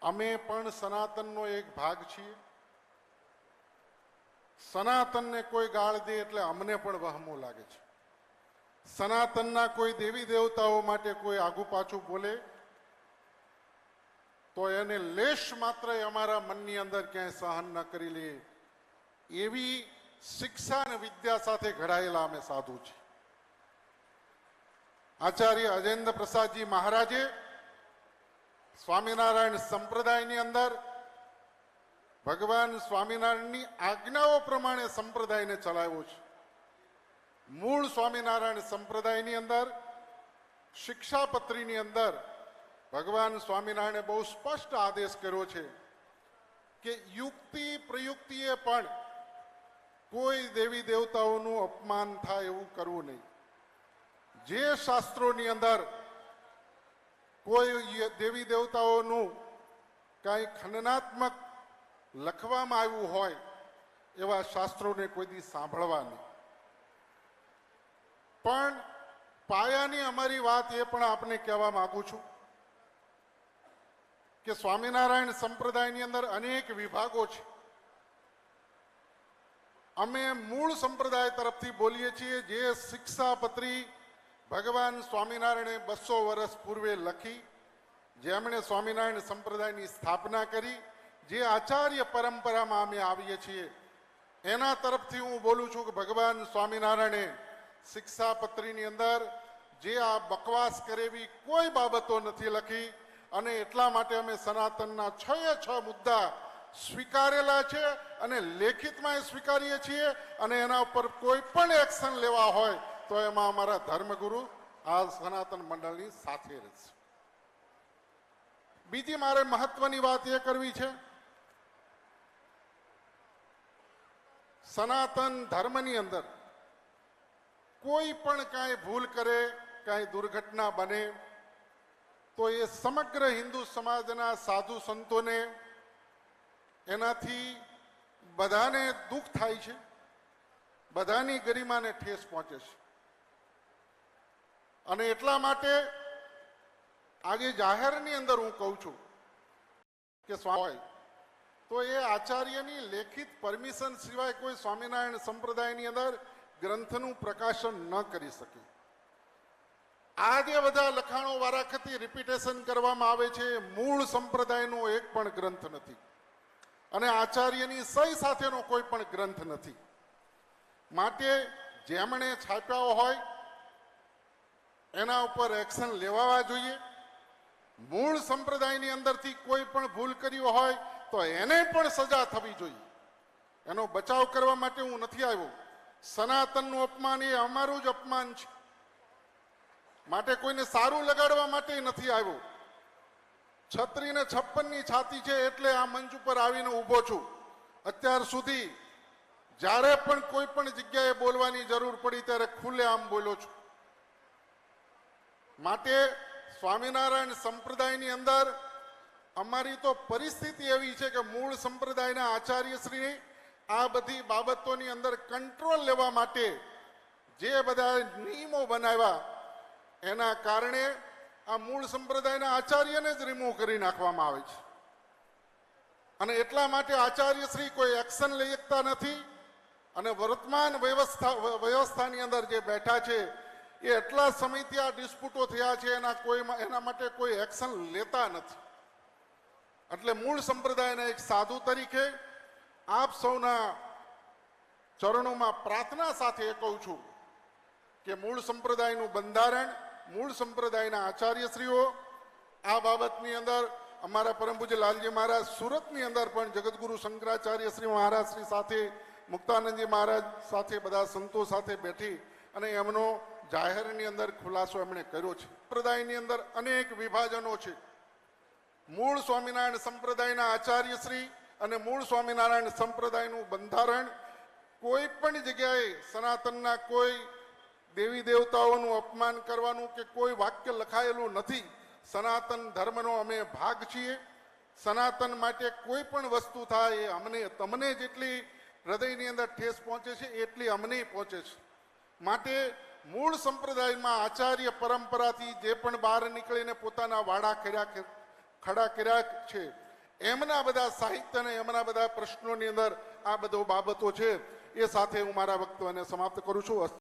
અમે પણ સનાતનનો એક ભાગ છીએ. સનાતનને કોઈ ગાળ દે એટલે અમને પણ વહમો લાગે છે. સનાતનના કોઈ દેવી દેવતાઓ માટે કોઈ આગુ પાછું બોલે તો એને લેશ માત્ર અમારા મનની અંદર ક્યાંય સહન ન કરી લે એવી શિક્ષા અને વિદ્યા સાથે ઘડાયેલા અમે સાધુ છીએ. આચાર્ય અજેન્દ્ર પ્રસાદજી મહારાજે સ્વામિનારાયણ સંપ્રદાયની અંદર ભગવાન સ્વામિનારાયણની આજ્ઞાઓ પ્રમાણે સંપ્રદાયને ચલાવ્યો છે. મૂળ સ્વામિનારાયણ સંપ્રદાયની અંદર શિક્ષાપત્રીની અંદર ભગવાન સ્વામિનારાયણે બહુ સ્પષ્ટ આદેશ કર્યો છે કે યુક્તિ પ્રયુક્તિએ પણ કોઈ દેવી દેવતાઓનું અપમાન થાય એવું કરવું નહીં. જે શાસ્ત્રોની અંદર કોઈ દેવી દેવતાઓનું કાંઈ ખંડનાત્મક લખવામાં આવ્યું હોય એવા શાસ્ત્રોને કોઈ દી સાંભળવા નહીં. પણ પાયાની અમારી વાત એ પણ આપને કહેવા માંગુ છું કે સ્વામિનારાયણ સંપ્રદાયની અંદર અનેક વિભાગો છે. અમે મૂળ સંપ્રદાય તરફથી બોલીએ છીએ જે શિક્ષાપત્રી ભગવાન સ્વામિનારાયણે 200 વર્ષ પૂર્વે લખી, જેમણે સ્વામિનારાયણ સંપ્રદાયની સ્થાપના કરી, જે આચાર્ય પરંપરામાં અમે આવીએ છીએ એના તરફથી હું બોલું છું કે ભગવાન સ્વામિનારાયણે શિક્ષાપત્રીની અંદર જે આ બકવાસ કરેવી કોઈ બાબતો નથી લખી અને એટલા માટે અમે સનાતનના 6 મુદ્દા સ્વીકારેલા છે અને લેખિતમાં સ્વીકારીએ છીએ અને એના ઉપર કોઈ પણ એક્શન લેવા હોય તો એમાં અમારા ધર્મગુરુ આ સનાતન મંડળની સાથે રહેશે. બીજી મારે મહત્વની વાત એ કરવી છે, સનાતન ધર્મની અંદર કોઈ પણ કાંઈ ભૂલ કરે, કાંઈ દુર્ઘટના બને તો એ સમગ્ર હિન્દુ સમાજના સાધુ સંતોને એનાથી બધાને દુઃખ થાય છે, બધાની ગરિમાને ઠેસ પહોંચે છે. અને એટલા માટે આજે જાહેરની અંદર હું કહું છું કે હોય તો એ આચાર્યની લેખિત પરમિશન સિવાય કોઈ સ્વામિનારાયણ સંપ્રદાયની અંદર ગ્રંથનું પ્રકાશન ન કરી શકે. આ જે બધા લખાણો વારાખતી રિપીટેશન કરવામાં આવે છે મૂળ સંપ્રદાયનો એક પણ ગ્રંથ નથી અને આચાર્યની સહી સાથેનો કોઈ પણ ગ્રંથ નથી. માટે જેમણે છાપ્યા હોય એના ઉપર એક્શન લેવા જોઈએ. મૂળ સંપ્રદાયની અંદરથી કોઈ પણ ભૂલ કરી હોય તો એને પણ સજા થવી જોઈએ. એનો બચાવ કરવા માટે હું નથી આવ્યો. સનાતનનું અપમાન એ અમારું જ અપમાન છે, માટે કોઈને સારું લગાડવા માટે નથી આવ્યો. 36 ને 56ની છાતી છે એટલે આ મંચ ઉપર આવીને ઊભો છું. અત્યાર સુધી જ્યારે પણ કોઈ પણ જગ્યાએ બોલવાની જરૂર પડી ત્યારે ખુલ્લેઆમ બોલ્યો છું. માટે સ્વામિનારાયણ સંપ્રદાયની અંદર અમારી તો પરિસ્થિતિ એવી છે કે મૂળ સંપ્રદાયના આચાર્યશ્રી આ બધી બાબતોની અંદર કંટ્રોલ લેવા માટે જે બધા નિયમો બનાવ્યા એના કારણે આ મૂળ સંપ્રદાયના આચાર્યને જ રિમૂવ કરી નાખવામાં આવે છે. અને એટલા માટે આચાર્યશ્રી કોઈ એક્શન લઈ શકતા નથી અને વર્તમાન વ્યવસ્થાની અંદર જે બેઠા છે એ એટલા સમયથી આ ડિસ્પ્યુટો થયા છે એના માટે કોઈ એક્શન લેતા નથી. એટલે મૂળ સંપ્રદાયના એક સાધુ તરીકે આપ સૌના ચરણોમાં પ્રાર્થના સાથે કહું છું કે મૂળ સંપ્રદાયનું બંધારણ, મૂળ સંપ્રદાયના આચાર્યશ્રીઓ આ બાબતની અંદર અમારા પરમ પૂજ્ય લાલજી મહારાજ સુરતની અંદર પણ જગતગુરુ શંકરાચાર્ય શ્રી મહારાજ શ્રી સાથે, મુક્તાનંદજી મહારાજ સાથે, બધા સંતો સાથે બેઠી અને એમનો જાહેરની અંદર ખુલાસો એમણે કર્યો છે. સંપ્રદાયની અંદર અનેક વિભાજનો છે. મૂળ સ્વામિનારાયણ સંપ્રદાયના આચાર્યશ્રી અને મૂળ સ્વામિનારાયણ સંપ્રદાયનું બંધારણ કોઈ પણ જગ્યાએ સનાતનના કોઈ દેવી દેવતાઓનું અપમાન કરવાનું કે કોઈ વાક્ય લખાયેલું નથી. સનાતન ધર્મનો અમે ભાગ છીએ. સનાતન માટે કોઈ પણ વસ્તુ થાય એ અમને તમને જેટલી હૃદયની અંદર ઠેસ પહોંચે છે એટલી અમને પહોંચે છે. માટે મૂળ સંપ્રદાયમાં આચાર્ય પરંપરાથી જે પણ બહાર નીકળીને પોતાના વાડા ખડા કર્યા છે એમના બધા સાહિત્ય અને એમના બધા પ્રશ્નોની અંદર આ બધો બાબતો છે. એ સાથે હું મારા વક્તવ્યને સમાપ્ત કરું છું.